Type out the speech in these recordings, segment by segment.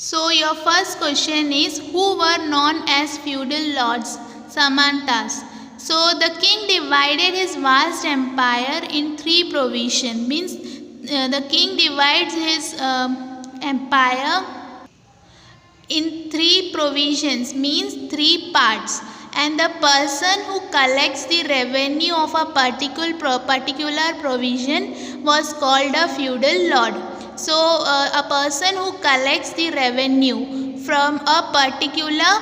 So your first question is, who were known as feudal lords? Samantas. So the king divided his vast empire in three provisions. Means the king divides his empire in three provisions, means three parts, and the person who collects the revenue of a particular provision was called a feudal lord. So a person who collects the revenue from a particular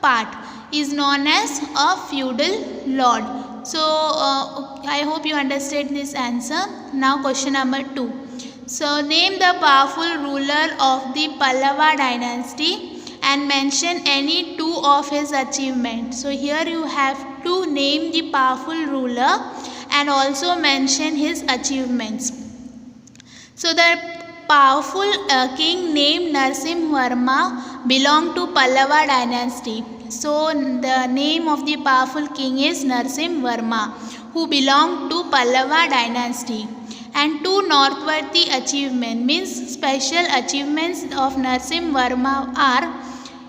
part is known as a feudal lord. So I hope you understand this answer. Now question number 2. So name the powerful ruler of the Pallava dynasty and mention any two of his achievements. So here you have to name the powerful ruler and also mention his achievements. So the powerful king named Narasimhavarma belonged to Pallava dynasty. So the name of the powerful king is Narasimhavarma, who belonged to Pallava dynasty. And two noteworthy achievements, means special achievements of Narasimhavarma are: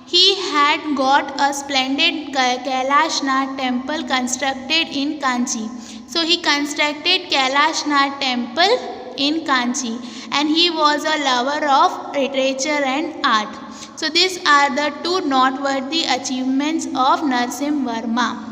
he had got a splendid Kailashnath temple constructed in Kanchi. So he constructed Kailashnath temple in Kanchi, and he was a lover of literature and art. So these are the two noteworthy achievements of Narasimhavarma.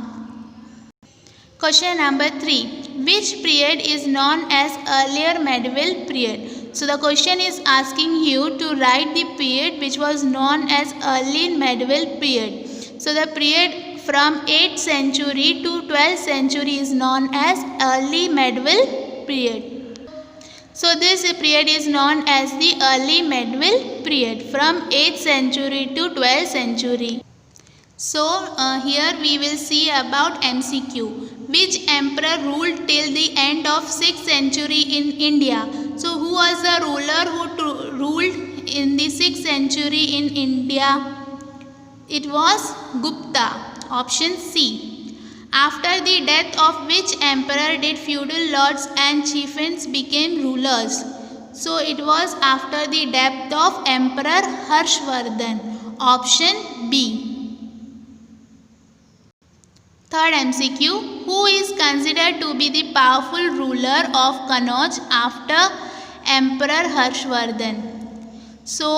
Question number 3. Which period is known as earlier medieval period? So the question is asking you to write the period which was known as early medieval period. So the period from 8th century to 12th century is known as early medieval period. So this period is known as the early medieval period from 8th century to 12th century. So here we will see about MCQ. Which emperor ruled till the end of 6th century in India? So who was the ruler who ruled in the 6th century in India? It was Gupta. Option C. After the death of which emperor did feudal lords and chieftains become rulers? So it was after the death of Emperor Harshvardhan. Option B. Third MCQ. Who is considered to be the powerful ruler of Kannauj after Emperor Harshvardhan? So,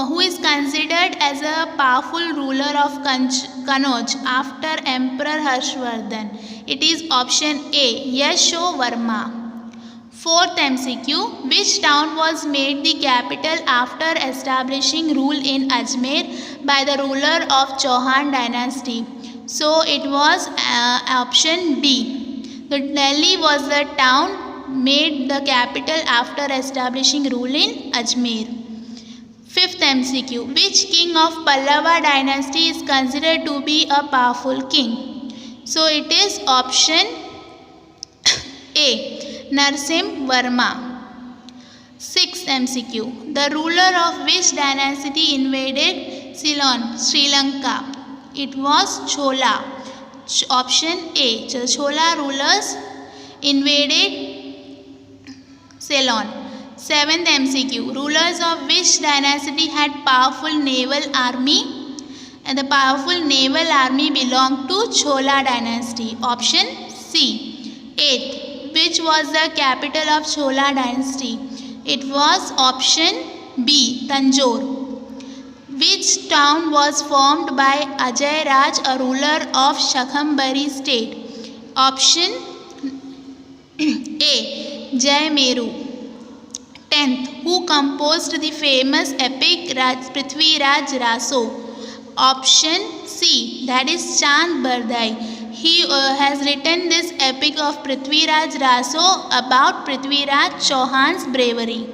who is considered as a powerful ruler of Kannauj after Emperor Harshvardhan? It is option A, Yashovarma. Fourth MCQ. Which town was made the capital after establishing rule in Ajmer by the ruler of Chauhan dynasty? So it was option D. The Delhi was the town made the capital after establishing rule in Ajmer. Fifth MCQ. Which king of Pallava dynasty is considered to be a powerful king? So it is option A, Narasimhavarma. Sixth MCQ. The ruler of which dynasty invaded Ceylon, Sri Lanka? It was Chola. Option A. Chola rulers invaded Ceylon. Seventh MCQ. Rulers of which dynasty had powerful naval army? And the powerful naval army belonged to Chola dynasty. Option C. Eighth. Which was the capital of Chola dynasty? It was option B, Tanjore. Which town was formed by Ajay Raj, a ruler of Shakambhari state? Option A, Jaimeru. 10th. Who composed the famous epic Prithviraj Raso? Option C, that is Chand Bardai. He has written this epic of Prithviraj Raso about Prithviraj Chauhan's bravery.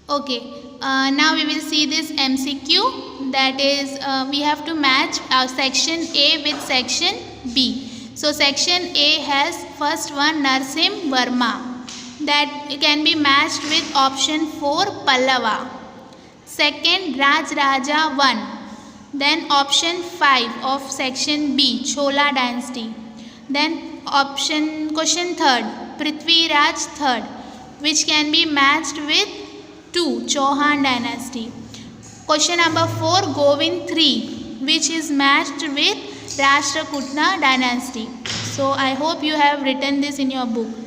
Okay, now we will see this MCQ, that is we have to match section A with section B. So section A has first one Narasimhavarma, that can be matched with option 4 Pallava. Second Raj Raja 1. Then option 5 of section B, Chola dynasty. Then question third, Prithviraj third, which can be matched with 2. Chauhan dynasty. Question number 4. Govind 3, which is matched with Rashtrakuta dynasty. So I hope you have written this in your book.